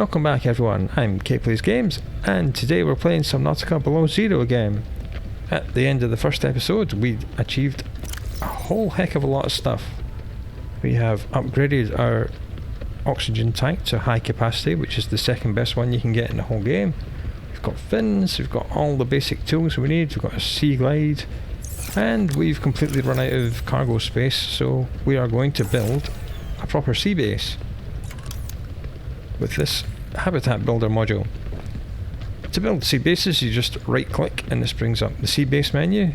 Welcome back everyone, I'm Plays Games, and today we're playing Subnautica Below Zero again. At the end of the first episode, we achieved a whole heck of a lot of stuff. We have upgraded our oxygen tank to high capacity, which is the second best one you can get in the whole game. We've got fins, we've got all the basic tools we need, we've got a sea glide, and we've completely run out of cargo space, so we are going to build a proper sea base with this habitat builder module. To build sea bases, you just right click and this brings up the sea base menu.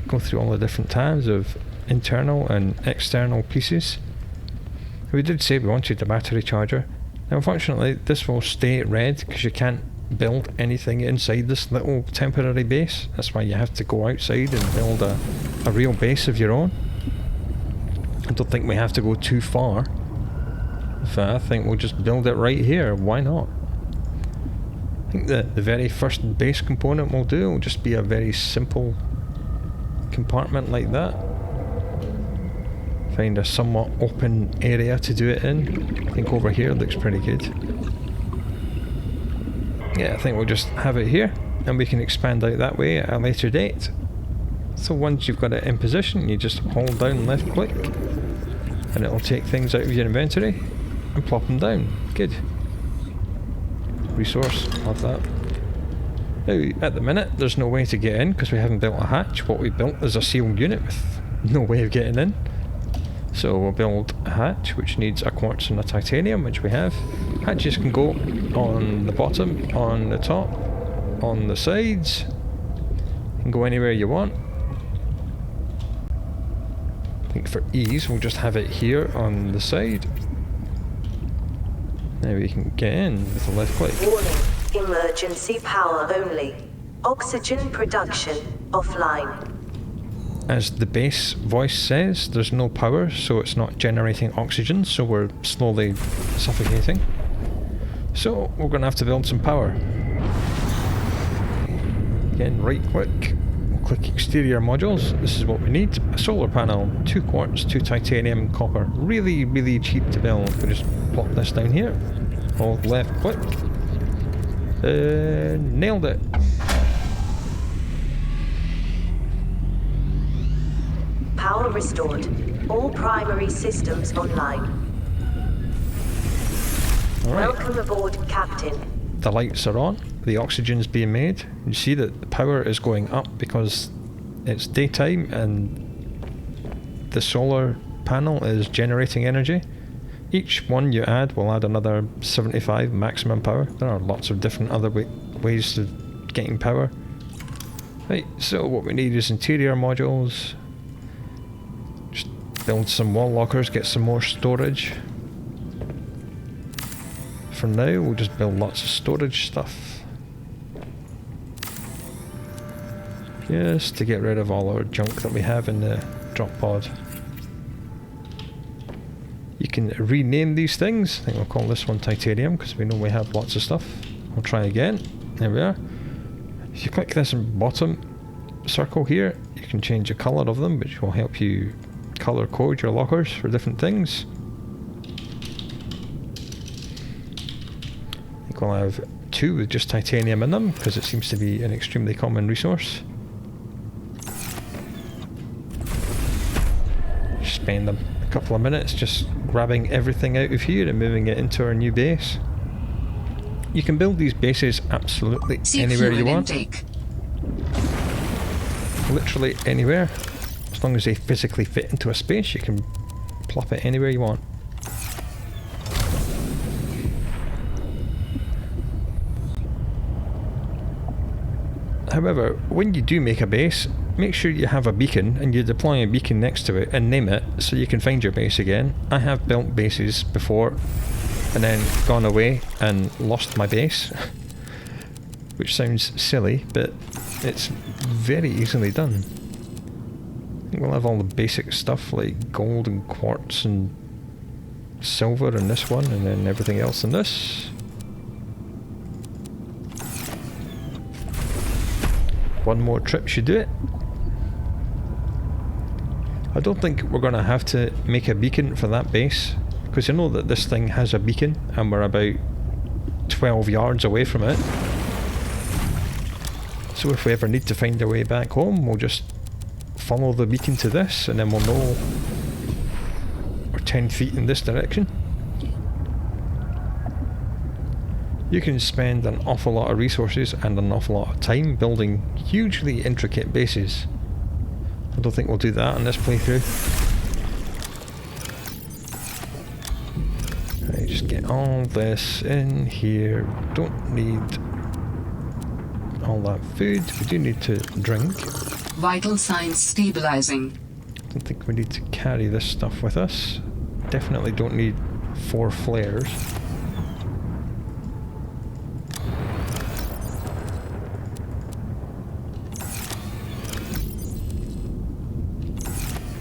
Go through all the different tabs of internal and external pieces. We did say we wanted a battery charger. Now unfortunately this will stay red because you can't build anything inside this little temporary base. That's why you have to go outside and build a real base of your own. I don't think we have to go too far. I think we'll just build it right here, why not? I think the very first base component we'll do will just be a very simple compartment like that. Find a somewhat open area to do it in. I think over here looks pretty good. Yeah, I think we'll just have it here and we can expand out that way at a later date. So once you've got it in position, you just hold down left click and it'll take things out of your inventory and plop them down. Good. Resource, love that. Now, at the minute, there's no way to get in because we haven't built a hatch. What we built is a sealed unit with no way of getting in. So we'll build a hatch which needs a quartz and a titanium, which we have. Hatches can go on the bottom, on the top, on the sides. You can go anywhere you want. I think for ease, we'll just have it here on the side. Now we can get in with a left click. Warning, emergency power only. Oxygen production offline. As the base voice says, there's no power, so it's not generating oxygen, so we're slowly suffocating. So we're going to have to build some power. Again, right click, we'll click exterior modules. This is what we need. A solar panel, 2 quartz, 2 titanium and copper. Really, really cheap to build. We just plop this down here. Hold left click. Nailed it. Power restored. All primary systems online. Alright. Welcome aboard, Captain. The lights are on. The oxygen's being made. You see that the power is going up because it's daytime and the solar panel is generating energy. Each one you add will add another 75 maximum power. There are lots of different other ways of getting power. Right, so what we need is interior modules. Just build some wall lockers, get some more storage. For now, we'll just build lots of storage stuff. Just to get rid of all our junk that we have in the drop pod. You can rename these things. I think we'll call this one titanium because we know we have lots of stuff. We'll try again. There we are. If you click this bottom circle here, you can change the colour of them, which will help you colour code your lockers for different things. I think we'll have 2 with just titanium in them because it seems to be an extremely common resource. Spend them a couple of minutes just grabbing everything out of here and moving it into our new base. You can build these bases absolutely anywhere you want. Literally anywhere. As long as they physically fit into a space, you can plop it anywhere you want. However, when you do make a base, make sure you have a beacon and you deploy a beacon next to it and name it so you can find your base again. I have built bases before and then gone away and lost my base, which sounds silly, but it's very easily done. I think we'll have all the basic stuff like gold and quartz and silver in this one, and then everything else in this. One more trip should do it. I don't think we're going to have to make a beacon for that base because you know that this thing has a beacon and we're about 12 yards away from it. So if we ever need to find a way back home, we'll just follow the beacon to this, and then we'll know we're 10 feet in this direction. You can spend an awful lot of resources and an awful lot of time building hugely intricate bases. I don't think we'll do that on this playthrough. Right, just get all this in here. Don't need all that food. We do need to drink. Vital signs stabilizing. Don't think we need to carry this stuff with us. Definitely don't need 4 flares.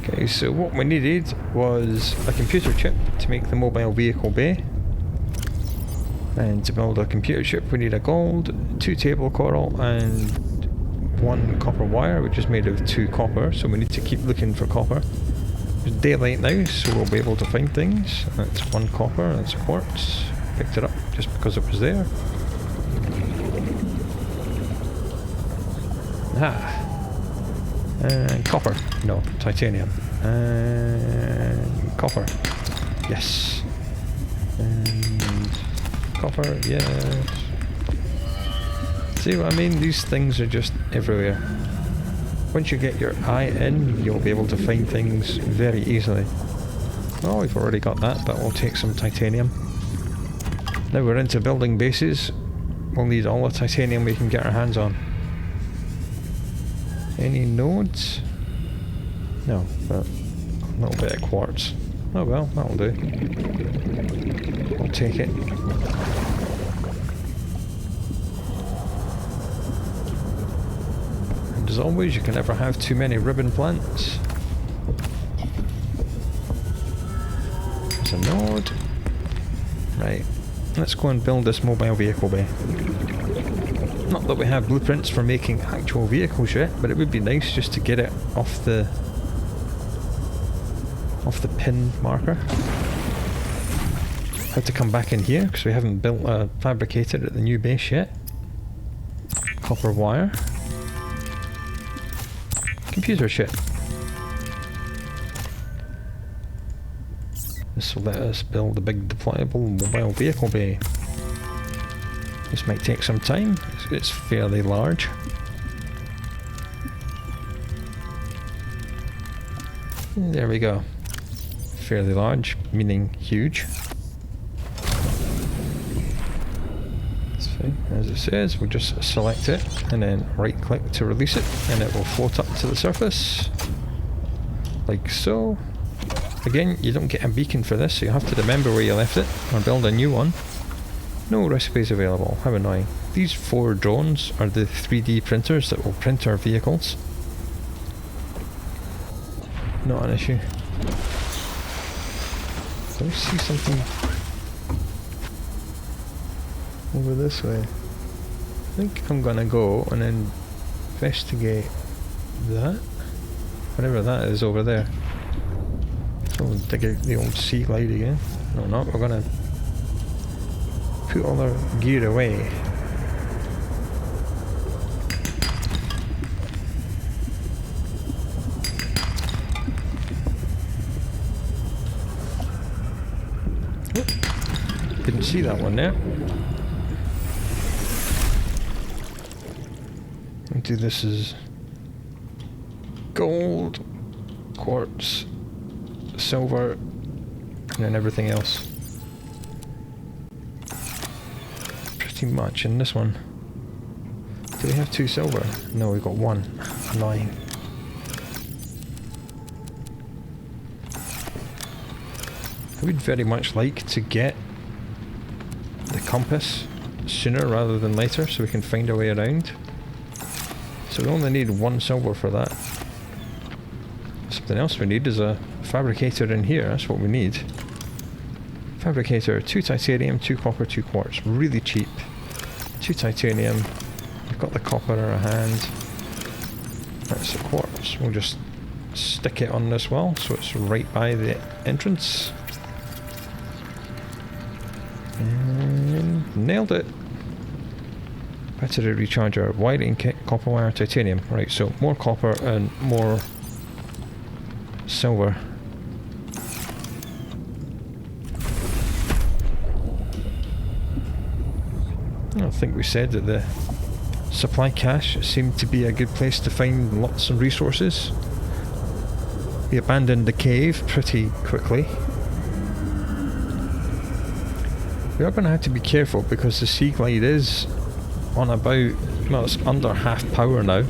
Okay, so what we needed was a computer chip to make the mobile vehicle bay. And to build a computer chip we need a gold, 2 table coral and 1 copper wire, which is made of 2 copper, so we need to keep looking for copper. It's daylight now, so we'll be able to find things. That's 1 copper, that's quartz. Picked it up just because it was there. Ah. And copper. No, titanium. And copper. Yes. And copper, yes. See what I mean? These things are just everywhere. Once you get your eye in, you'll be able to find things very easily. Oh, we've already got that, but we'll take some titanium. Now we're into building bases. We'll need all the titanium we can get our hands on. Any nodes? No, but a little bit of quartz. Oh well, that'll do. We'll take it. And as always, you can never have too many ribbon plants. There's a node. Right, let's go and build this mobile vehicle bay. Not that we have blueprints for making actual vehicles yet, but it would be nice just to get it off the pin marker. Have to come back in here because we haven't built a fabricator at the new base yet. Copper wire. Computer chip. This will let us build a big deployable mobile vehicle bay. This might take some time. It's fairly large. There we go. Fairly large, meaning huge. So, as it says, we'll just select it and then right click to release it, and it will float up to the surface. Like so. Again, you don't get a beacon for this, so you have to remember where you left it or build a new one. No recipes available. How annoying. These 4 drones are the 3D printers that will print our vehicles. Not an issue. Do I see something over this way? I think I'm gonna go and then investigate that. Whatever that is over there. So we'll dig out the old sea glide again. No, not. We're gonna put all our gear away. Oh, didn't see that one there. I'll do this as gold, quartz, silver, and then everything else. Pretty much in this one. Do we have 2 silver? No, we've got 1. Annoying. I would very much like to get the compass sooner rather than later so we can find our way around. So we only need 1 silver for that. Something else we need is a fabricator in here. That's what we need. Fabricator, 2 titanium, 2 copper, 2 quartz. Really cheap. 2 titanium. We've got the copper in our hand. That's the quartz. We'll just stick it on this wall so it's right by the entrance. And Nailed it. Battery recharger, wiring kit, copper wire, titanium. Right, so more copper and more silver. I think we said that the supply cache seemed to be a good place to find lots of resources. We abandoned the cave pretty quickly. We are going to have to be careful because the Sea Glide is on about, well, it's under half power now.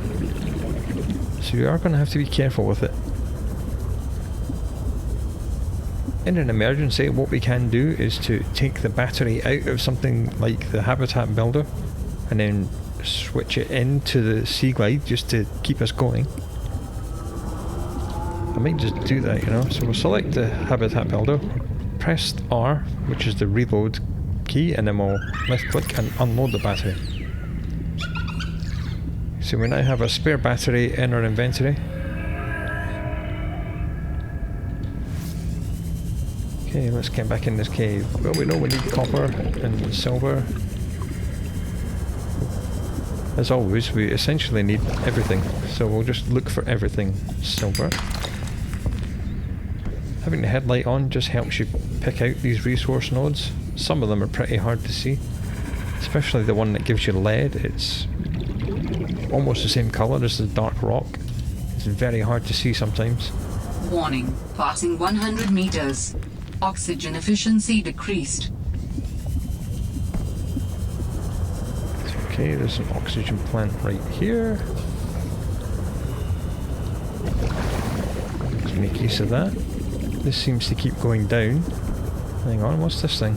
So we are going to have to be careful with it. In an emergency, what we can do is to take the battery out of something like the habitat builder and then switch it into the Sea Glide just to keep us going. I might just do that, you know. So we'll select the habitat builder, press R, which is the reload key, and then we'll left click and unload the battery. So we now have a spare battery in our inventory. Okay, let's get back in this cave. Well, we know we need copper and silver. As always, we essentially need everything, so we'll just look for everything. Silver. Having the headlight on just helps you pick out these resource nodes. Some of them are pretty hard to see, especially the one that gives you lead. It's almost the same colour as the dark rock. It's very hard to see sometimes. Warning, passing 100 meters. Oxygen efficiency decreased. Okay, there's an oxygen plant right here. Let's make use of that. This seems to keep going down. Hang on, what's this thing?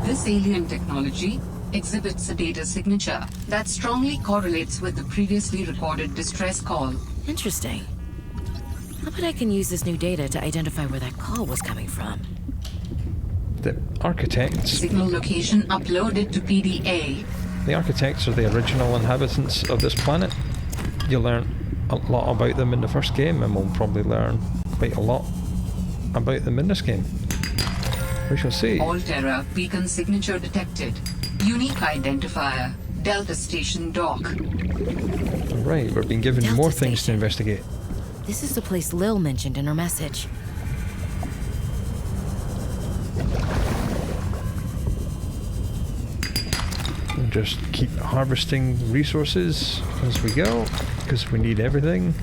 This alien technology exhibits a data signature that strongly correlates with the previously recorded distress call. Interesting. How about I can use this new data to identify where that call was coming from? The architects. Signal location uploaded to PDA. The architects are the original inhabitants of this planet. You learn a lot about them in the first game, and we'll probably learn quite a lot about them in this game. We shall see. Alterra beacon signature detected. Unique identifier. Delta Station dock. Right, we're being given Delta more things to Station. investigate. This is the place Lil mentioned in her message. We'll just keep harvesting resources as we go, because we need everything.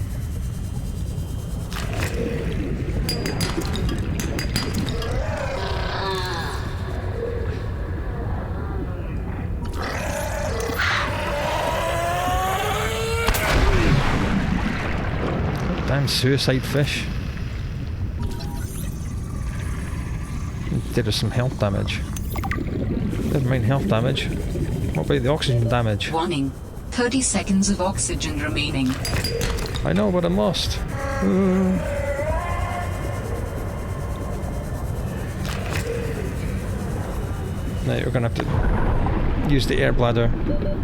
Damn suicide fish. Did us some health damage. Never mind health damage. What about the oxygen damage? Warning, 30 seconds of oxygen remaining. I know, but I'm lost. Now you're gonna have to use the air bladder.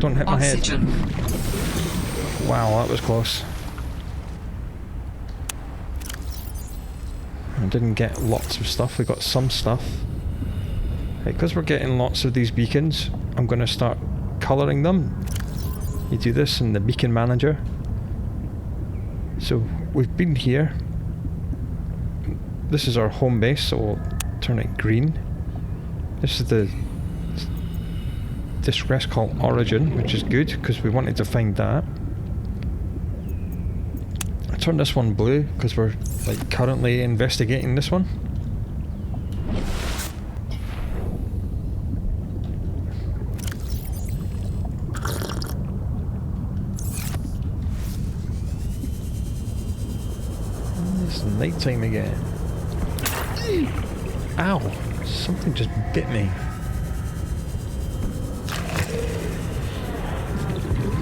Don't hit my Oxygen. head. Wow, that was close. I didn't get lots of stuff, we got some stuff. Because we're getting lots of these beacons, I'm going to start colouring them. You do this in the beacon manager. So we've been here. This is our home base, so we'll turn it green. This is the distress called Origin, which is good because we wanted to find that. I turned this one blue because we're like currently investigating this one. It's nighttime again. Ow! Something just bit me.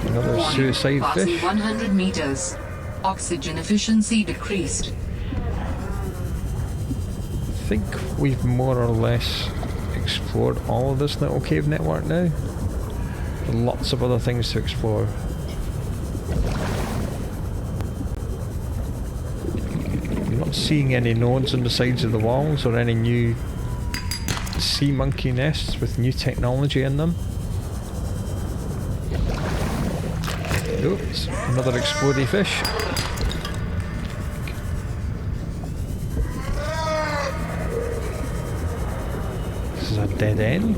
Another Warning, suicide passing fish. 100 meters. Oxygen efficiency decreased. I think we've more or less explored all of this little cave network now. Lots of other things to explore. I'm not seeing any nodes on the sides of the walls or any new sea monkey nests with new technology in them. Oops, another explodey fish. This is a dead end.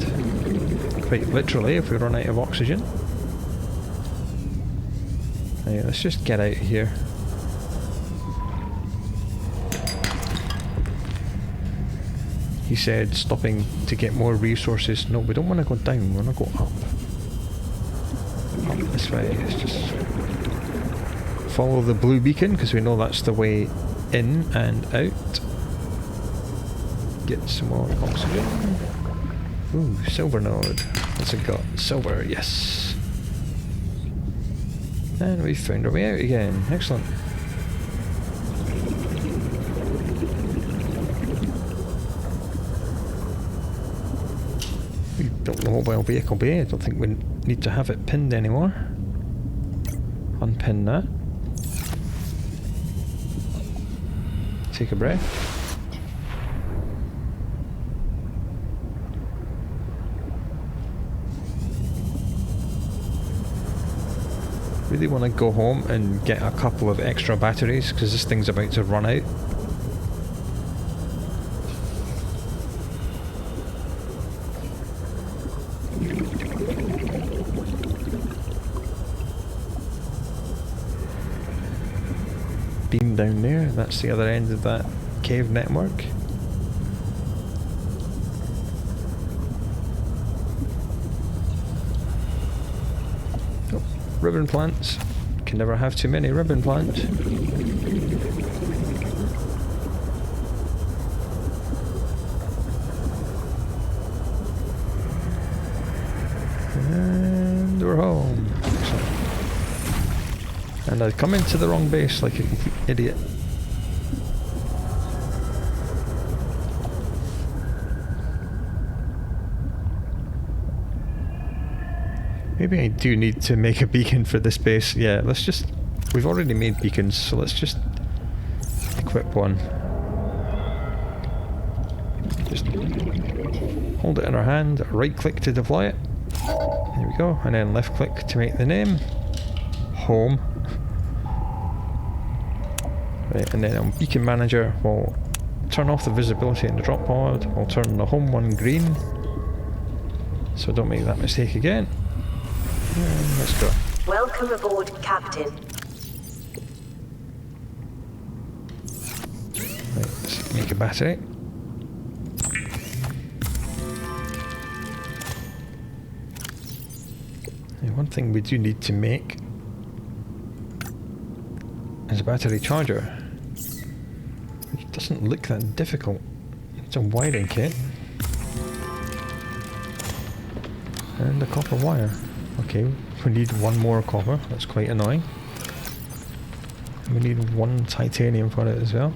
Quite literally, if we run out of oxygen. Right, let's just get out of here. He said stopping to get more resources. No, we don't want to go down, we want to go up. Up this way. Let's just follow the blue beacon because we know that's the way in and out. Get some more oxygen. Ooh, silver node. What's it got? Silver, yes. And we found our way out again. Excellent. We built the mobile vehicle bay. I don't think we need to have it pinned anymore. Unpin that. Take a breath. Really want to go home and get a couple of extra batteries because this thing's about to run out. Beam down there, that's the other end of that cave network. Ribbon plants. Can never have too many ribbon plants. And we're home. Excellent. And I'd come into the wrong base like a complete idiot. Maybe I do need to make a beacon for this base. Yeah, let's just... We've already made beacons, so let's just equip one. Just hold it in our hand, right click to deploy it. There we go, and then left click to make the name. Home. Right, and then on Beacon Manager, we'll turn off the visibility in the drop pod. We'll turn the home one green. So don't make that mistake again. And let's go. Welcome aboard, Captain. Right, let's make a battery. And one thing we do need to make is a battery charger, which doesn't look that difficult. It's a wiring kit and a copper wire. Okay, we need one more copper, that's quite annoying. And we need one titanium for it as well.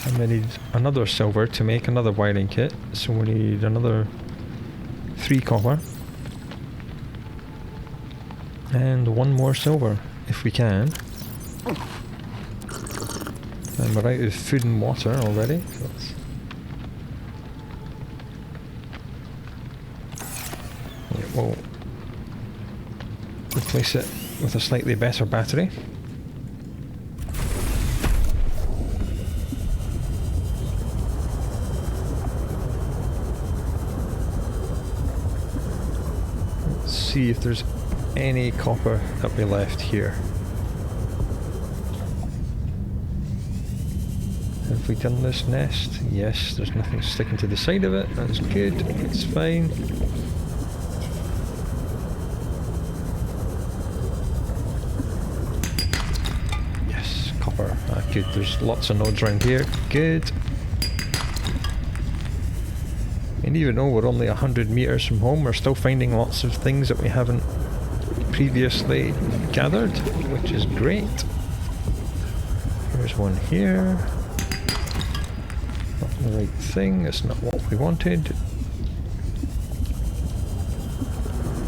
And we need another silver to make another wiring kit, so we need another 3 copper. And one more silver, if we can. And we're out of food and water already. So yeah, we'll replace it with a slightly better battery. Let's see if there's any copper that we left here. Have we done this nest? Yes, there's nothing sticking to the side of it. That's good. It's fine. Yes, copper. Ah, good. There's lots of nodes around here. Good. And even though we're only 100 meters from home, we're still finding lots of things that we haven't previously gathered, which is great. There's one here. Not the right thing, it's not what we wanted.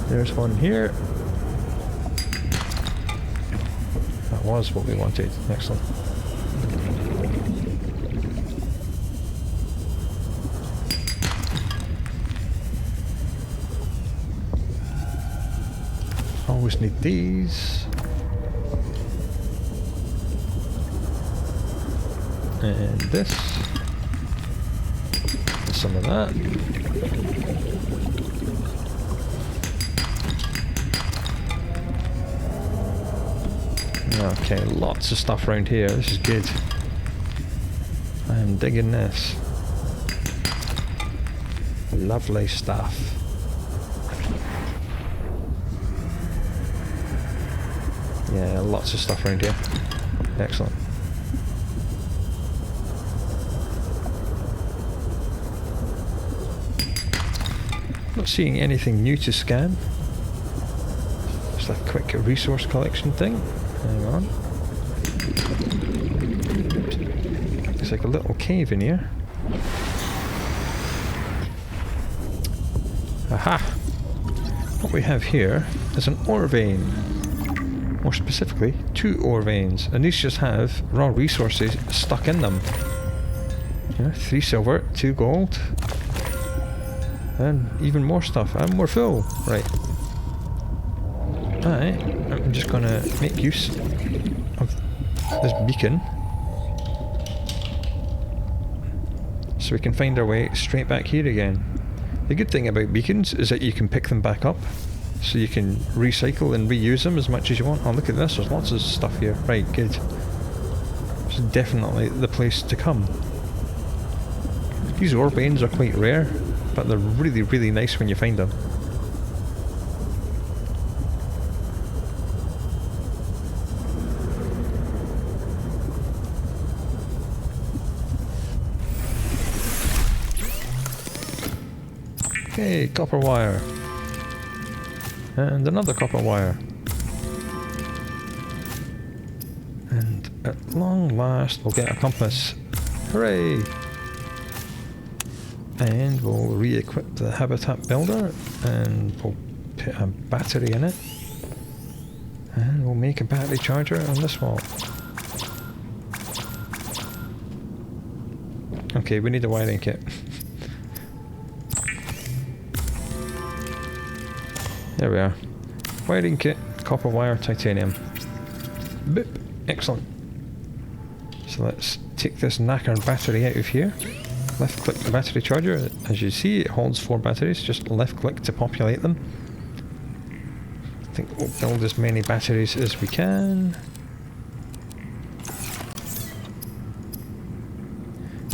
There's one here. That That was what we wanted. Excellent. Always need these. And this. And some of that. Okay, lots of stuff around here. This is good. I am digging this. Lovely stuff. Yeah, lots of stuff around here. Excellent. Not seeing anything new to scan. Just a quick resource collection thing. Hang on. It's like a little cave in here. Aha! What we have here is an ore vein. More specifically, 2 ore veins. And these just have raw resources stuck in them. Yeah, 3 silver, 2 gold. And even more stuff. And we're full. Right. Alright, I'm just going to make use of this beacon so we can find our way straight back here again. The good thing about beacons is that you can pick them back up, so you can recycle and reuse them as much as you want. Oh, look at this, there's lots of stuff here. Right, good. This is definitely the place to come. These ore veins are quite rare, but they're really, really nice when you find them. Okay, copper wire. And another copper wire. And at long last we'll get a compass. Hooray! And we'll re-equip the habitat builder and we'll put a battery in it. And we'll make a battery charger on this wall. Okay, we need a wiring kit. There we are. Wiring kit, copper wire, titanium. Boop. Excellent. So let's take this knackered battery out of here. Left click the battery charger. As you see, it holds 4 batteries. Just left click to populate them. I think we'll build as many batteries as we can.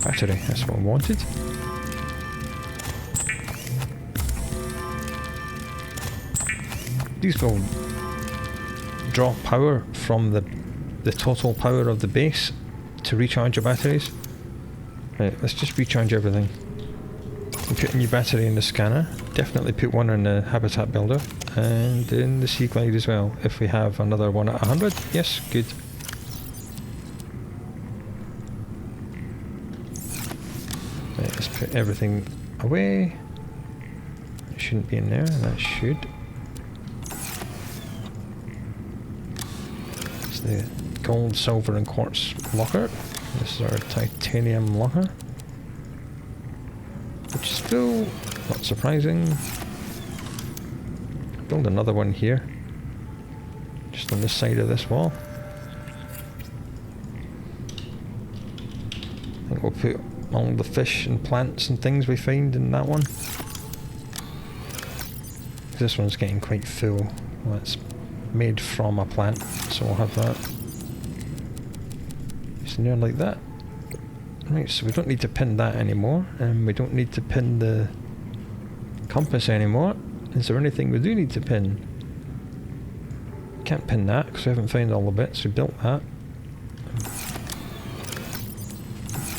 Battery, that's what I wanted. These will draw power from the total power of the base to recharge your batteries. Right, let's just recharge everything. And put a new battery in the scanner. Definitely put one in the habitat builder and in the sea glide as well. If we have another one at 100, yes, good. Right, let's put everything away. It shouldn't be in there, that should. The gold, silver and quartz locker. This is our titanium locker, which is still not surprising. Build another one here, just on this side of this wall. I think we'll put all the fish and plants and things we find in that one. This one's getting quite full. Well, it's made from a plant, so we'll have that. Just near like that. Right, so we don't need to pin that anymore, and we don't need to pin the compass anymore. Is there anything we do need to pin? Can't pin that because we haven't found all the bits. We built that.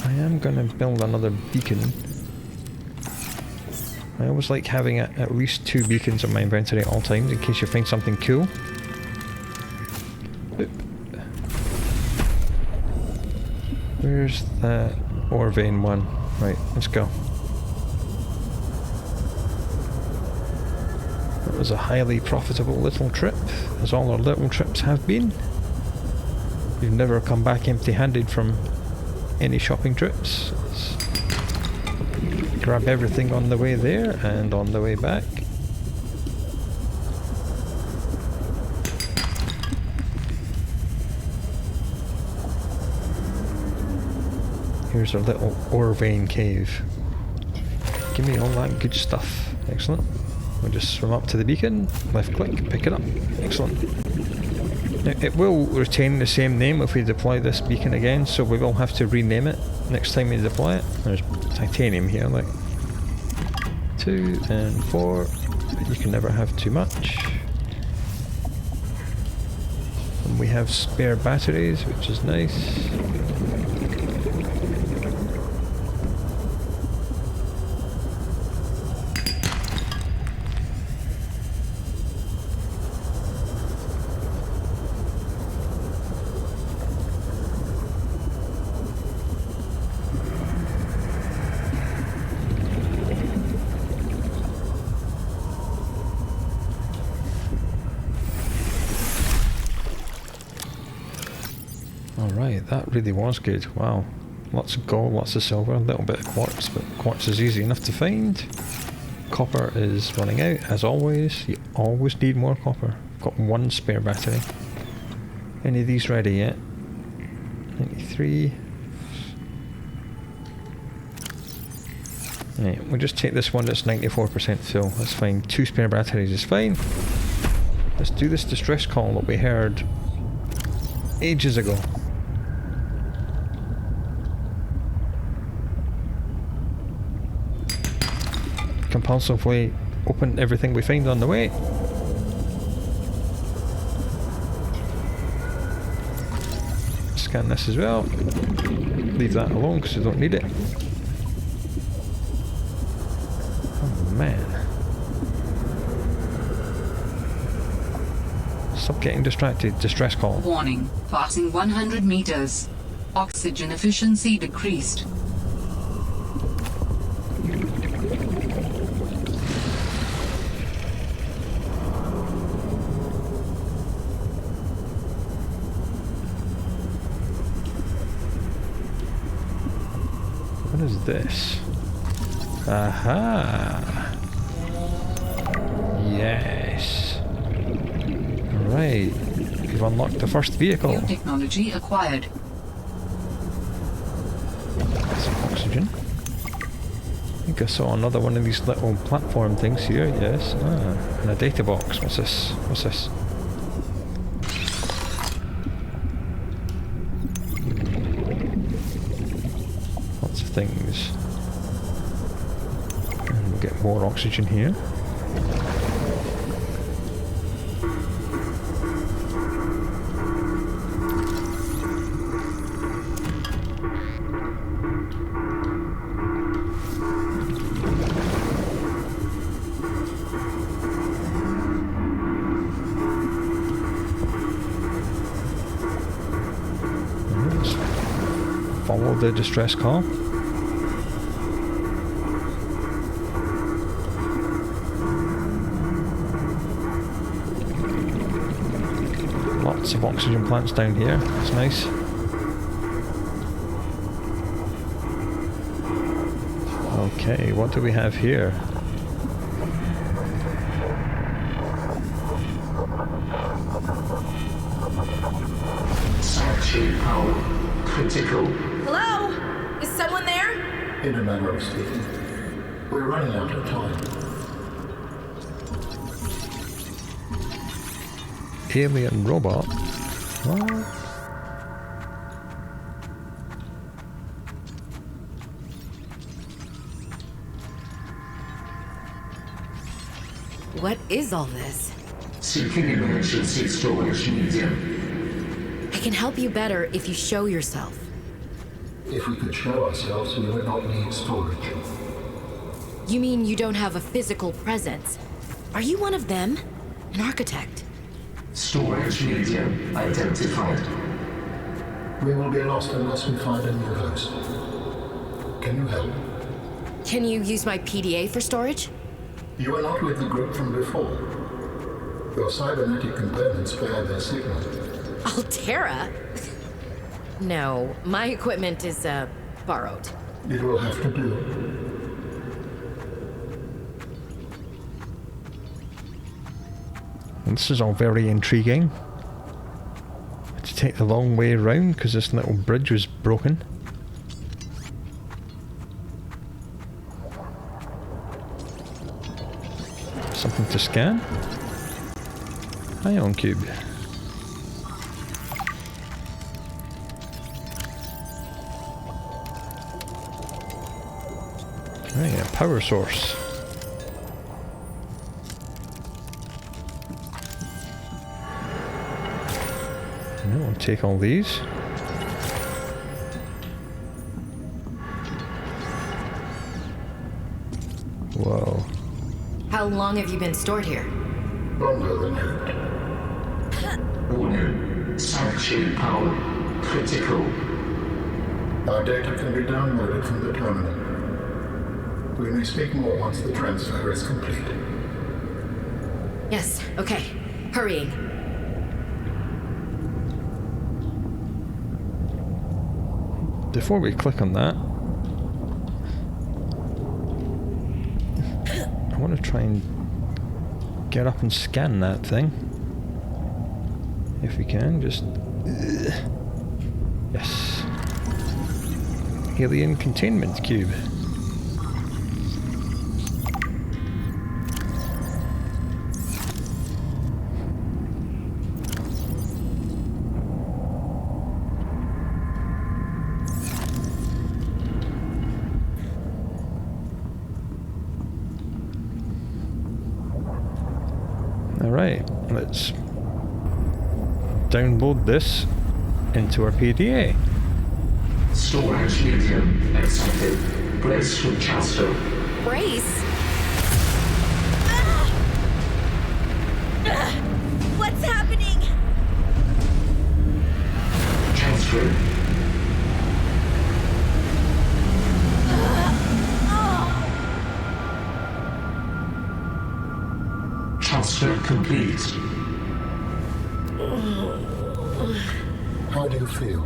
I am going to build another beacon. I always like having at least 2 beacons in my inventory at all times in case you find something cool. Where's that ore vein one? Right, let's go. That was a highly profitable little trip, as all our little trips have been. You've never come back empty-handed from any shopping trips. Let's grab everything on the way there and on the way back. Here's our little ore vein cave. Give me all that good stuff. Excellent. We'll just swim up to the beacon, left click, pick it up. Excellent. Now, it will retain the same name if we deploy this beacon again, so we will have to rename it next time we deploy it. There's titanium here, like 2 and 4, but you can never have too much. And we have spare batteries, which is nice. Alright, that really was good. Wow. Lots of gold, lots of silver, a little bit of quartz, but quartz is easy enough to find. Copper is running out, as always. You always need more copper. Got 1 spare battery. Any of these ready yet? 93. Right, we'll just take this one that's 94% full. That's fine. 2 spare batteries is fine. Let's do this distress call that we heard ages ago. Compulsively open everything we find on the way. Scan this as well. Leave that alone because we don't need it. Oh man. Stop getting distracted. Distress call. Warning. Passing 100 meters. Oxygen efficiency decreased. What is this? Aha! Yes. Right. We've unlocked the first vehicle. New technology acquired. Some oxygen. I think I saw another one of these little platform things here. Yes. Ah, and a data box. What's this? What's this? Lots of things. And we'll get more oxygen here. Follow the distress call. Lots of oxygen plants down here. That's nice. Okay, what do we have here? Sanctuary power critical. Hello? Is someone there? In a manner of speaking, we're running out of time. Alien robot? What? What is all this? Seeking emergency storage medium. I can help you better if you show yourself. If we could show ourselves, we would not need storage. You mean you don't have a physical presence? Are you one of them? An architect? Storage medium identified. We will be lost unless we find a new host. Can you help? Can you use my PDA for storage? You are not with the group from before. Your cybernetic components bear their signal. Altera? No, my equipment is, borrowed. It will have to do. And this is all very intriguing. To take the long way around because this little bridge was broken. Something to scan. Ion cube. Right, a power source. No, I'll take all these. Whoa. How long have you been stored here? Longer than hoped. Warning. Sanctuary power critical. Our data can be downloaded from the terminal. We may speak more once the transfer is complete. Yes, okay. Hurrying. Before we click on that, I want to try and get up and scan that thing. If we can, just... Yes. Alien containment cube. Alright, let's download this into our PDA. Storage medium accepted. Brace for transfer. Brace? What's happening? Transfer. Transfer complete. How do you feel?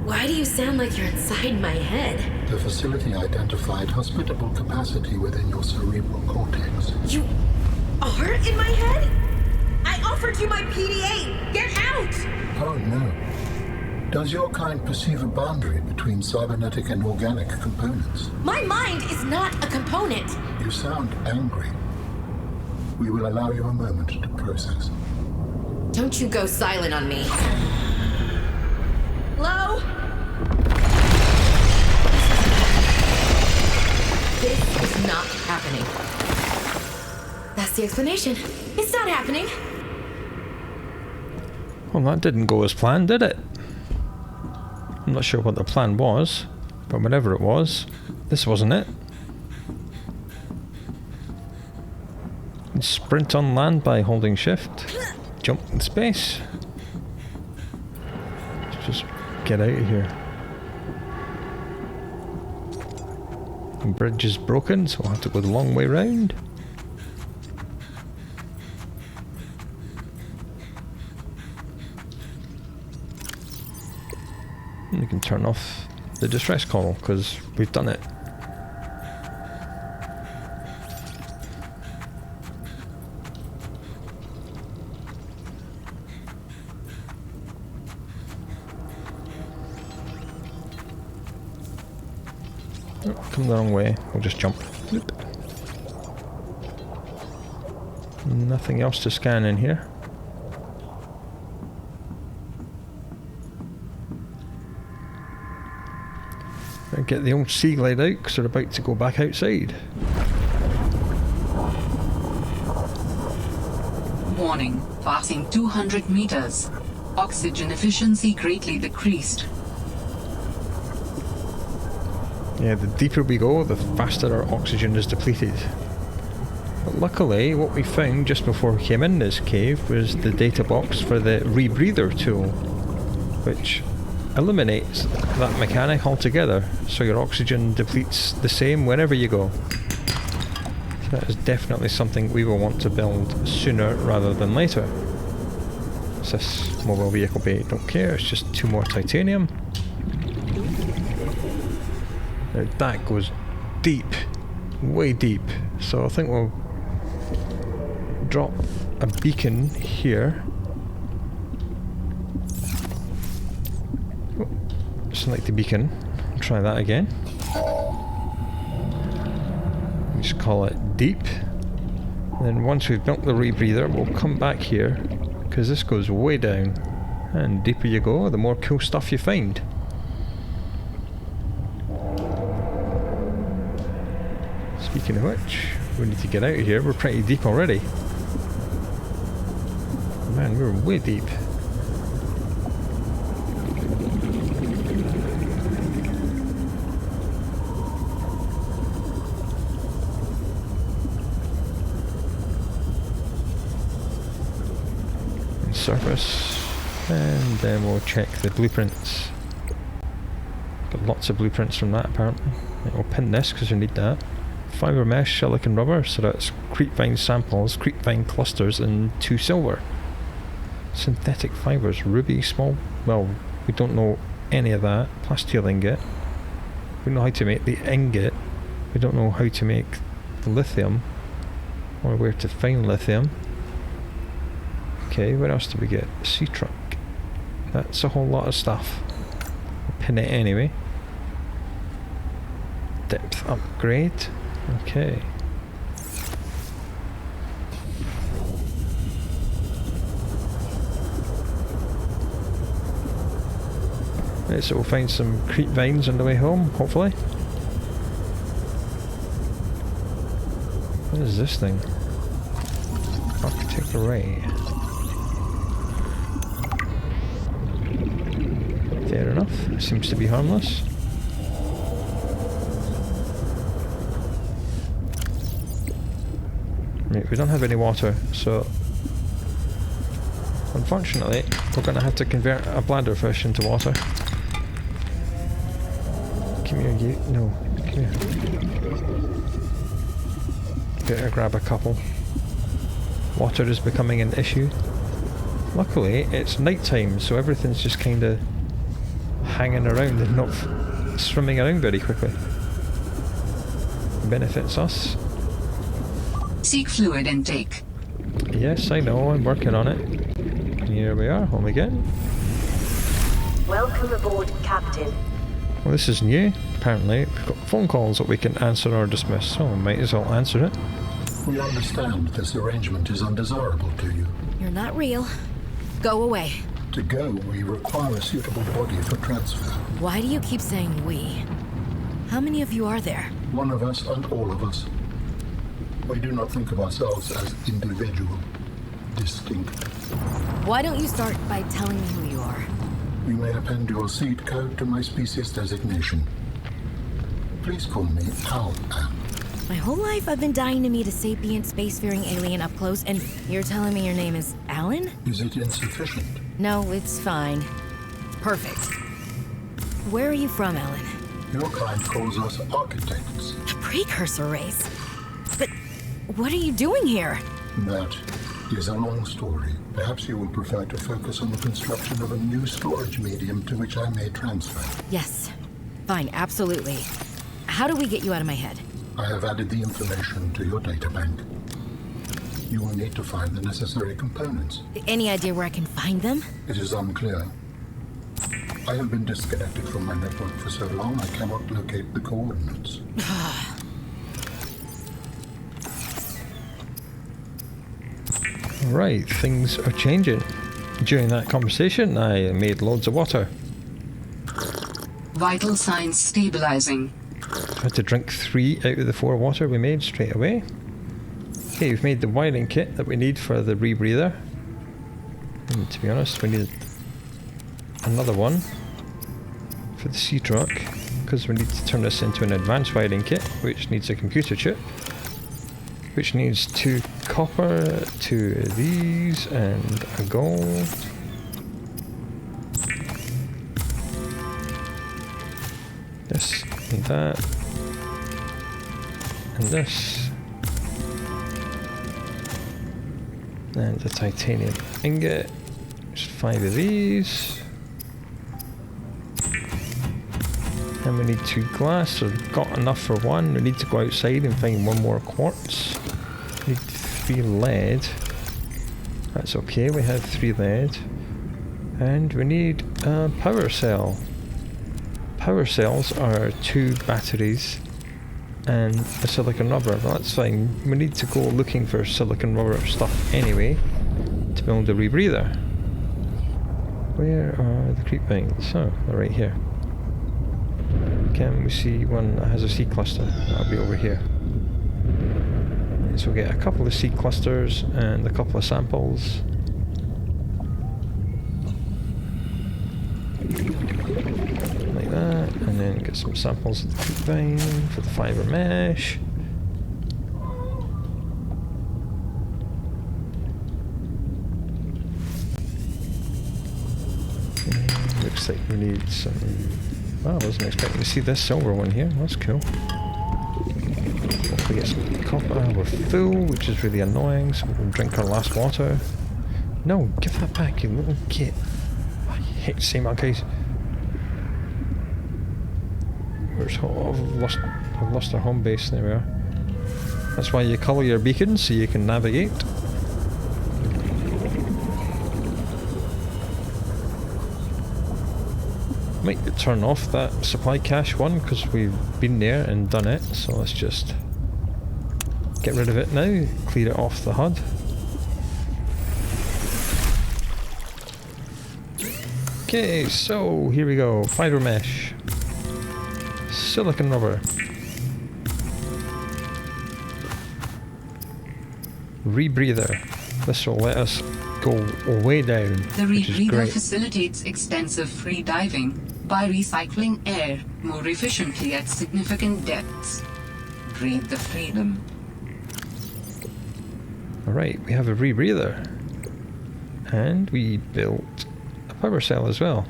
Why do you sound like you're inside my head? The facility identified hospitable capacity within your cerebral cortex. You are in my head? I offered you my PDA! Get out! Oh no. Does your kind perceive a boundary between cybernetic and organic components? My mind is not a component! You sound angry. We will allow you a moment to process. Don't you go silent on me. Hello? This is not happening. That's the explanation. It's not happening. Well, that didn't go as planned, did it? I'm not sure what the plan was, but whatever it was, this wasn't it. Sprint on land by holding shift. Jump in space. Let's just get out of here. The bridge is broken, so I'll have to go the long way round. And we can turn off the distress call, because we've done it. Come the wrong way, we'll just jump. Bloop. Nothing else to scan in here. Better get the old sea glide out because we're about to go back outside. Warning, passing 200 meters. Oxygen efficiency greatly decreased. Yeah, the deeper we go, the faster our oxygen is depleted. But luckily, what we found just before we came in this cave was the data box for the rebreather tool, which eliminates that mechanic altogether, so your oxygen depletes the same wherever you go. So that is definitely something we will want to build sooner rather than later. What's this? Mobile vehicle bay? Don't care, it's just 2 more titanium. Now that goes deep, way deep. So I think we'll drop a beacon here. Oh, select the beacon. Try that again. Just call it deep. And then once we've built the rebreather, we'll come back here, because this goes way down. And deeper you go, the more cool stuff you find. Speaking of which, we need to get out of here. We're pretty deep already. Man, we're way deep. Surface, and then we'll check the blueprints. Got lots of blueprints from that apparently. Right, we'll pin this because we need that. Fiber mesh, silicon rubber, so that's creepvine samples, creepvine clusters, and 2 silver. Synthetic fibers, ruby, small, well, we don't know any of that. Plasteel ingot. We know how to make the ingot. We don't know how to make the lithium, or where to find lithium. Okay, what else do we get? Sea truck. That's a whole lot of stuff. We'll pin it anyway. Depth upgrade. Okay. Right, so we'll find some creep vines on the way home, hopefully. What is this thing? Architect array. Fair enough. It seems to be harmless. Right, we don't have any water, so unfortunately we're going to have to convert a bladderfish into water. Come here, you. No, come here. Better grab a couple. Water is becoming an issue. Luckily, it's night time, so everything's just kind of hanging around and not swimming around very quickly. Benefits us. Seek fluid intake. Yes, I know, I'm working on it. Here we are, home again. Welcome aboard, Captain. Well, this is new. Apparently, we've got phone calls that we can answer or dismiss, so we might as well answer it. We understand this arrangement is undesirable to you. You're not real. Go away. To go, we require a suitable body for transfer. Why do you keep saying we? How many of you are there? One of us and all of us. We do not think of ourselves as individual, distinct. Why don't you start by telling me who you are? You may append your seed code to my species designation. Please call me Al. My whole life I've been dying to meet a sapient spacefaring alien up close, and you're telling me your name is Alan? Is it insufficient? No, it's fine. Perfect. Where are you from, Alan? Your kind calls us architects. Precursor race? But what are you doing here? That is a long story. Perhaps you would prefer to focus on the construction of a new storage medium to which I may transfer. Yes. Fine, absolutely. How do we get you out of my head? I have added the information to your databank. You will need to find the necessary components. Any idea where I can find them? It is unclear. I have been disconnected from my network for so long I cannot locate the coordinates. Right, things are changing. During that conversation, I made loads of water. Vital signs stabilizing. I had to drink 3 out of the 4 water we made straight away. Okay, we've made the wiring kit that we need for the rebreather. And to be honest, we need another one for the sea truck, because we need to turn this into an advanced wiring kit, which needs a computer chip, which needs 2 copper, 2 of these, and a gold. This and that, and this, and a titanium ingot. Just 5 of these. And we need 2 glass, so we've got enough for 1. We need to go outside and find 1 more quartz. We need 3 lead. That's okay, we have 3 lead. And we need a power cell. Power cells are 2 batteries and a silicon rubber. Well, that's fine. We need to go looking for silicon rubber stuff anyway to build a rebreather. Where are the creep vines? Oh, they're right here. Can we see one that has a seed cluster? That'll be over here. So we'll get a couple of seed clusters and a couple of samples. Like that, and then get some samples of the creep vine for the fiber mesh. And looks like we need some... Wow, I wasn't expecting to see this silver one here. That's cool. Hopefully get some copper. We're full, which is really annoying, so we'll drink our last water. No, give that back, you little kid. I hate to say my case. I've lost our home base. There we are. That's why you colour your beacons, so you can navigate. Might turn off that supply cache one because we've been there and done it, so let's just get rid of it now, clear it off the HUD. Okay, so here we go, fiber mesh, silicon rubber, rebreather. This will let us go way down, The which is rebreather great. facilitates extensive free diving by recycling air more efficiently at significant depths. Breathe the freedom. Alright, we have a rebreather. And we built a power cell as well.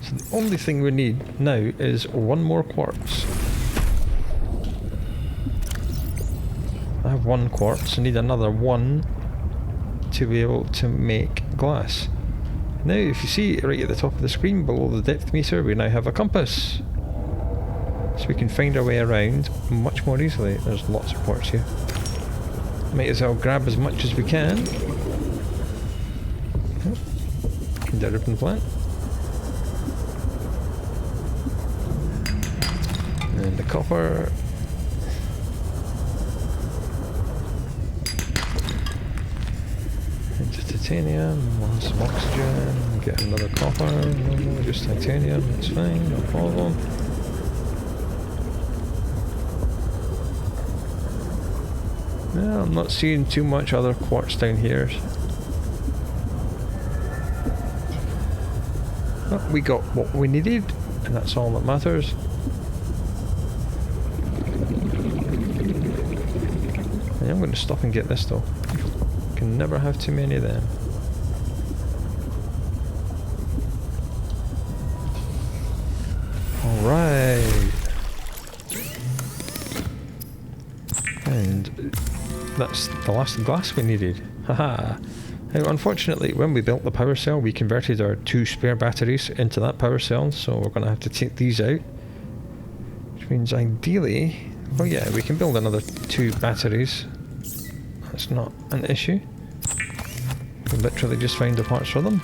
So the only thing we need now is 1 more quartz. I have 1 quartz, I need another 1 to be able to make glass. Now if you see right at the top of the screen below the depth meter, we now have a compass. So we can find our way around much more easily. There's lots of quartz here. Might as well grab as much as we can. The ribbon plant. And the copper. Into titanium, want some oxygen, get another copper, no, just titanium, that's fine, no problem. No, I'm not seeing too much other quartz down here. Well, we got what we needed, and that's all that matters. And I'm going to stop and get this though. Can never have too many of them. Alright. And that's the last glass we needed. Haha. Now unfortunately when we built the power cell we converted our 2 spare batteries into that power cell, so we're going to have to take these out. Which means ideally, well yeah, we can build another 2 batteries. That's not an issue. We literally just find the parts for them.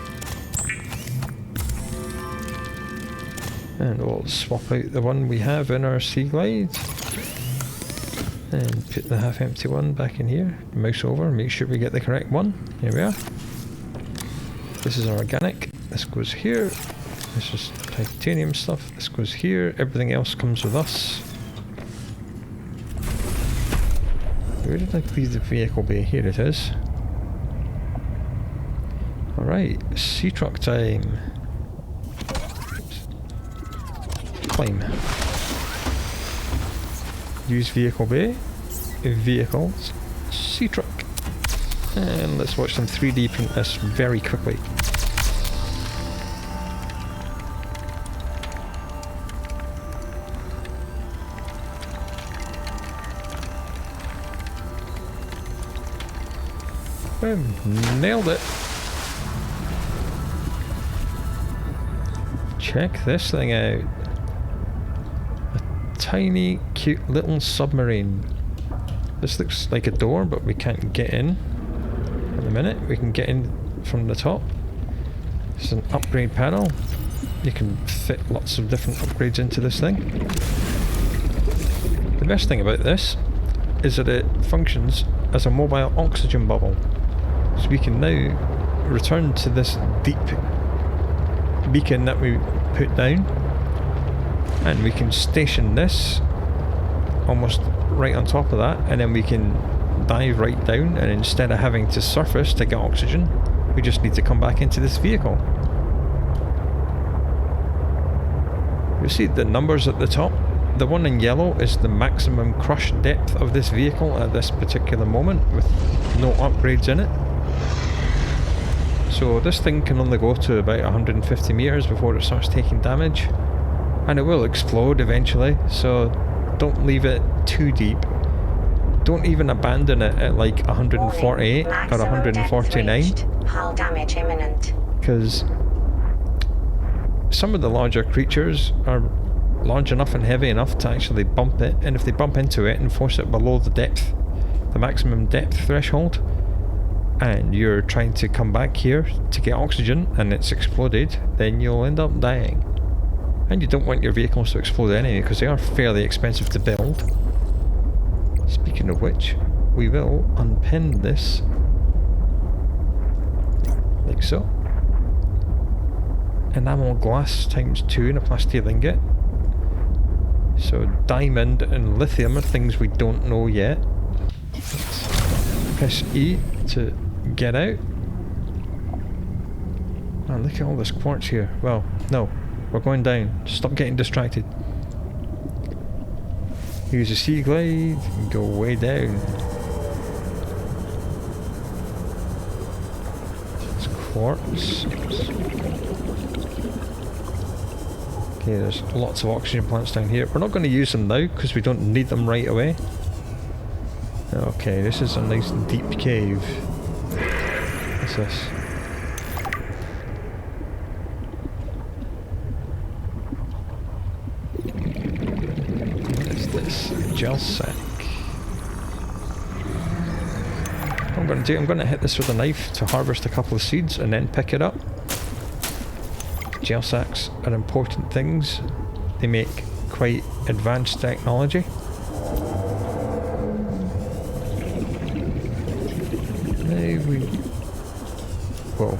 And we'll swap out the one we have in our Sea Glide. And put the half empty one back in here. Mouse over, make sure we get the correct one. Here we are. This is our organic. This goes here. This is titanium stuff. This goes here. Everything else comes with us. Where did I leave the vehicle bay? Here it is. Alright, sea truck time. Climb. Use vehicle bay. Vehicles. Sea truck. And let's watch them 3D print this very quickly. Boom. Nailed it. Check this thing out. tiny, cute little submarine. This looks like a door, but we can't get in at the minute. We can get in from the top. It's an upgrade panel. You can fit lots of different upgrades into this thing. The best thing about this is that it functions as a mobile oxygen bubble. So we can now return to this deep beacon that we put down, and we can station this almost right on top of that, and then we can dive right down, and instead of having to surface to get oxygen, we just need to come back into this vehicle. You see the numbers at the top? The one in yellow is the maximum crush depth of this vehicle at this particular moment, with no upgrades in it. So this thing can only go to about 150 meters before it starts taking damage, and it will explode eventually, so don't leave it too deep. Don't even abandon it at like 148 or 149, Hull damage imminent. because some of the larger creatures are large enough and heavy enough to actually bump it, and if they bump into it and force it below the depth, the maximum depth threshold, and you're trying to come back here to get oxygen and it's exploded, then you'll end up dying. And you don't want your vehicles to explode anyway, because they are fairly expensive to build. Speaking of which, we will unpin this like so. Enamel glass times 2 in a plastic ingot. So diamond and lithium are things we don't know yet. Press E to get out. Oh, look at all this quartz here. Well, no, we're going down. Stop getting distracted. Use a sea glide and go way down. It's quartz. Okay, there's lots of oxygen plants down here. We're not going to use them now because we don't need them right away. Okay, this is a nice deep cave. What's this? What is this? Gel sack. What I'm going to do, I'm going to hit this with a knife to harvest a couple of seeds and then pick it up. Gel sacks are important things. They make quite advanced technology. Whoa.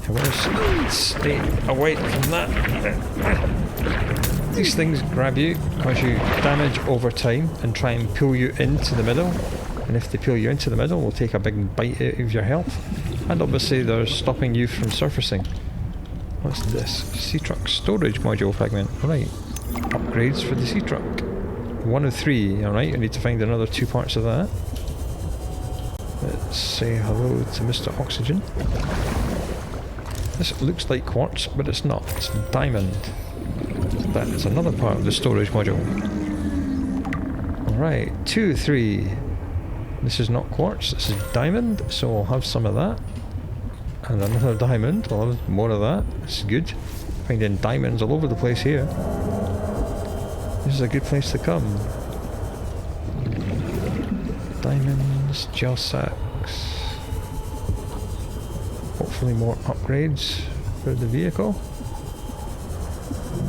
I want to stay away from that. These things grab you, cause you damage over time, and try and pull you into the middle. And if they pull you into the middle, they'll take a big bite out of your health. And obviously they're stopping you from surfacing. What's this? Sea truck storage module fragment. Alright. Upgrades for the sea truck. 1 of 3. Alright, I need to find another 2 parts of that. Let's say hello to Mr. Oxygen. This looks like quartz, but it's not. It's diamond. That is another part of the storage module. Alright, 2 of 3. This is not quartz, this is diamond, so we'll have some of that. And another diamond, we'll have more of that. This is good. Finding diamonds all over the place here. This is a good place to come. Diamonds, gel sacks. Hopefully more upgrades for the vehicle.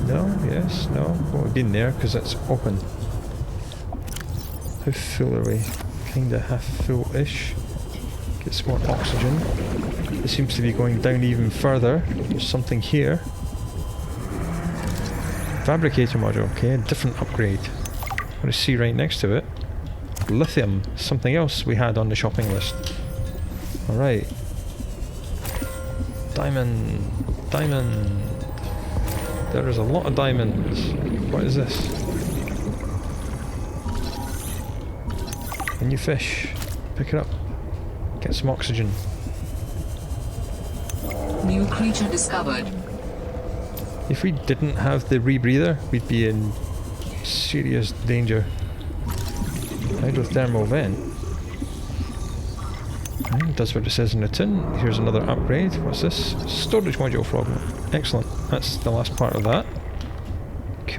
No, yes, no. Well, we've been there because it's open. How full are we? Kinda half full-ish. Get some more oxygen. It seems to be going down even further. There's something here. Fabricator module, okay, a different upgrade. What I see right next to it. Lithium, something else we had on the shopping list. Alright. Diamond. Diamond. There is a lot of diamonds. What is this? A new fish. Pick it up. Get some oxygen. New creature discovered. If we didn't have the rebreather, we'd be in serious danger. Hydrothermal vent. Right, does what it says in the tin. Here's another upgrade. What's this? Storage module fragment. Excellent. That's the last part of that.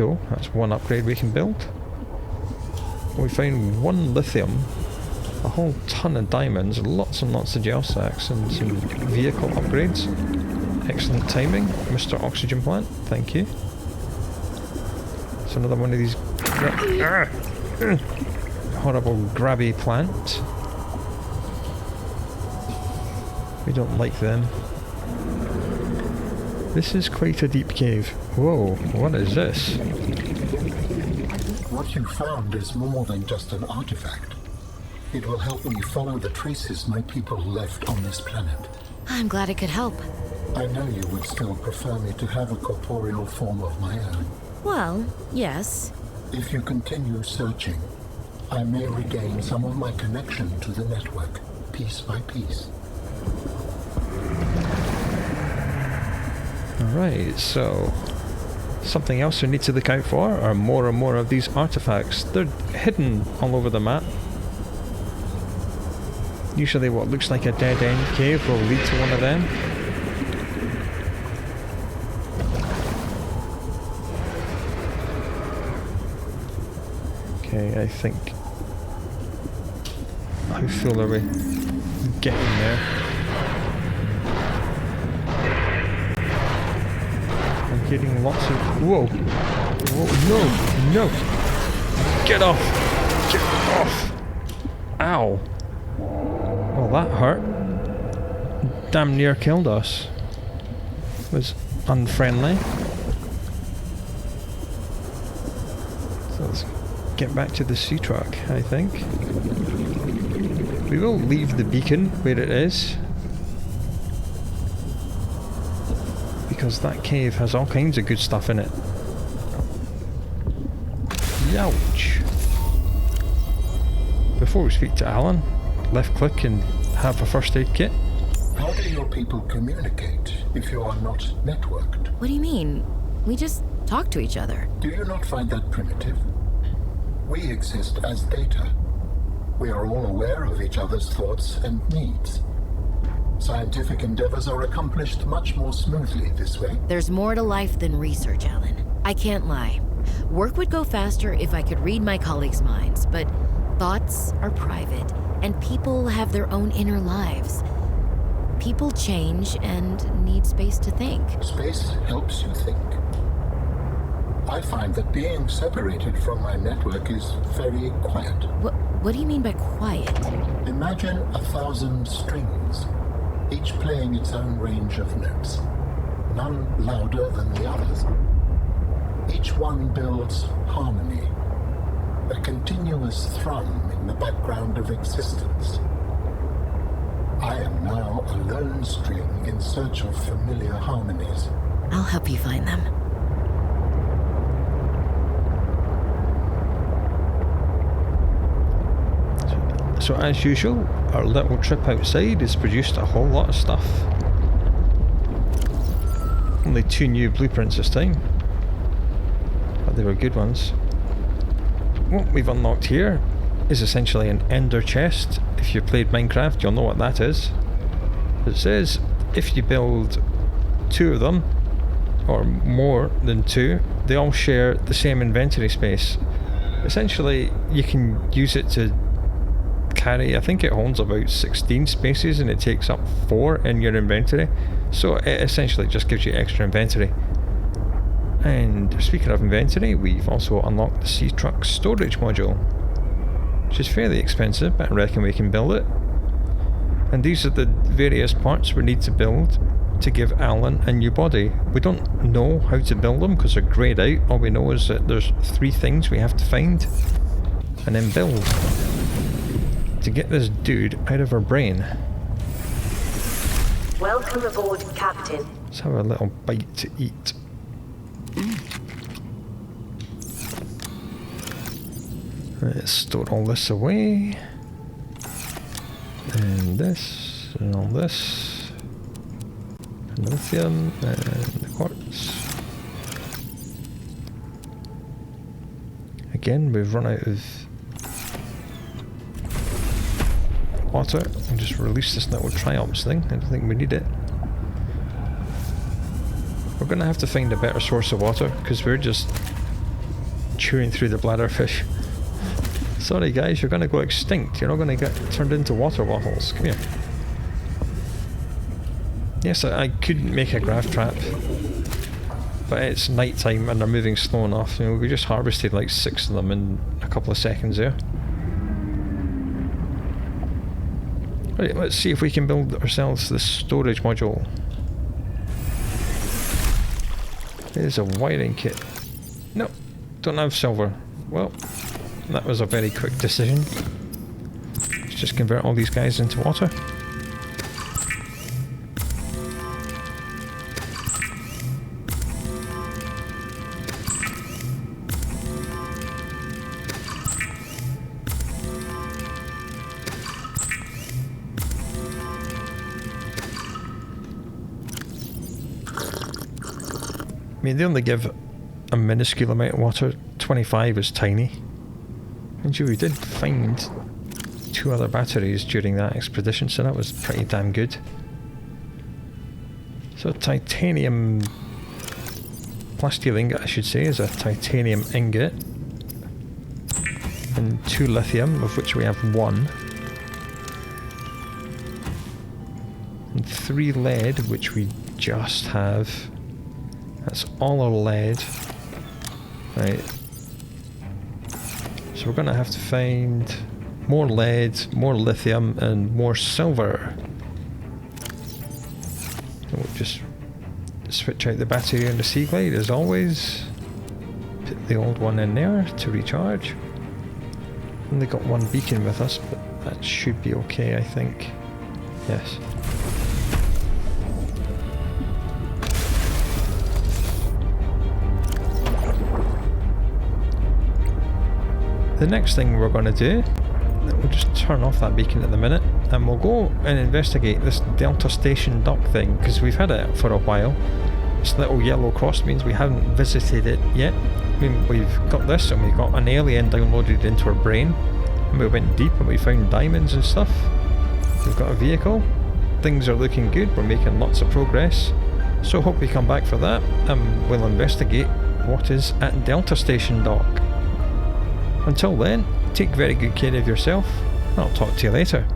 Cool, that's one upgrade we can build. We found 1 lithium, a whole ton of diamonds, lots and lots of gel sacks, and some vehicle upgrades. Excellent timing, Mr. Oxygen Plant, thank you. It's another one of these horrible grabby plants. We don't like them. This is quite a deep cave. Whoa, what is this? What you found is more than just an artifact. It will help me follow the traces my people left on this planet. I'm glad it could help. I know you would still prefer me to have a corporeal form of my own. Well, yes. If you continue searching, I may regain some of my connection to the network, piece by piece. Alright, so something else we need to look out for are more and more of these artifacts. They're hidden all over the map. Usually what looks like a dead-end cave will lead to one of them. Okay, I think... How full are we getting there? I'm getting lots of... Whoa! Whoa, no! No! Get off! Get off! Ow! Well, that hurt. Damn near killed us. Was unfriendly. So let's get back to the sea truck, I think. We will leave the beacon where it is, because that cave has all kinds of good stuff in it. Youch! Before we speak to Alan, left click and have a first aid kit. How do your people communicate if you are not networked? What do you mean? We just talk to each other. Do you not find that primitive? We exist as data. We are all aware of each other's thoughts and needs. Scientific endeavors are accomplished much more smoothly this way. There's more to life than research, Alan. I can't lie. Work would go faster if I could read my colleagues' minds, but thoughts are private, and people have their own inner lives. People change and need space to think. Space helps you think. I find that being separated from my network is very quiet. What do you mean by quiet? Imagine 1,000 strings, each playing its own range of notes, none louder than the others. Each one builds harmony, a continuous thrum in the background of existence. I am now a lone string in search of familiar harmonies. I'll help you find them. So as usual, our little trip outside has produced a whole lot of stuff. Only 2 new blueprints this time, but they were good ones. What we've unlocked here is essentially an ender chest. If you've played Minecraft, you'll know what that is. It says if you build 2 of them, or more than 2, they all share the same inventory space. Essentially, you can use it to carry, I think it holds about 16 spaces and it takes up 4 in your inventory, so it essentially just gives you extra inventory. And speaking of inventory, we've also unlocked the sea truck storage module, which is fairly expensive, but I reckon we can build it. And these are the various parts we need to build to give Alan a new body. We don't know how to build them because they're greyed out. All we know is that there's 3 things we have to find and then build to get this dude out of our brain. Welcome aboard, Captain. Let's have a little bite to eat. Let's store all this away. And this, and all this. And lithium, and the quartz. Again, we've run out of water, and just release this little triops thing. I don't think we need it. We're gonna have to find a better source of water because we're just chewing through the bladderfish. Sorry guys, you're going to go extinct. You're not going to get turned into water waffles. Come here. Yes, I could make a grav trap, but it's night time and they're moving slow enough. You know, we just harvested like 6 of them in a couple of seconds there. Right, let's see if we can build ourselves the storage module. There's a wiring kit. No, don't have silver. Well, that was a very quick decision. Let's just convert all these guys into water. I mean, they only give a minuscule amount of water. 25 is tiny. And we did find 2 other batteries during that expedition, so that was pretty damn good. So titanium plasteel ingot, I should say, is a titanium ingot. And 2 lithium, of which we have 1. And 3 lead, which we just have. That's all our lead. Right. So we're going to have to find more lead, more lithium, and more silver. And we'll just switch out the battery and the sea glide as always. Put the old one in there to recharge. Only got 1 beacon with us, but that should be okay, I think. Yes. The next thing we're going to do, we'll just turn off that beacon at the minute, and we'll go and investigate this Delta Station dock thing, because we've had it for a while. This little yellow cross means we haven't visited it yet. I mean, we've got this, and we got an alien downloaded into our brain, and we went deep and we found diamonds and stuff. We've got a vehicle. Things are looking good, we're making lots of progress. So hope we come back for that, and we'll investigate what is at Delta Station dock. Until then, take very good care of yourself, and I'll talk to you later.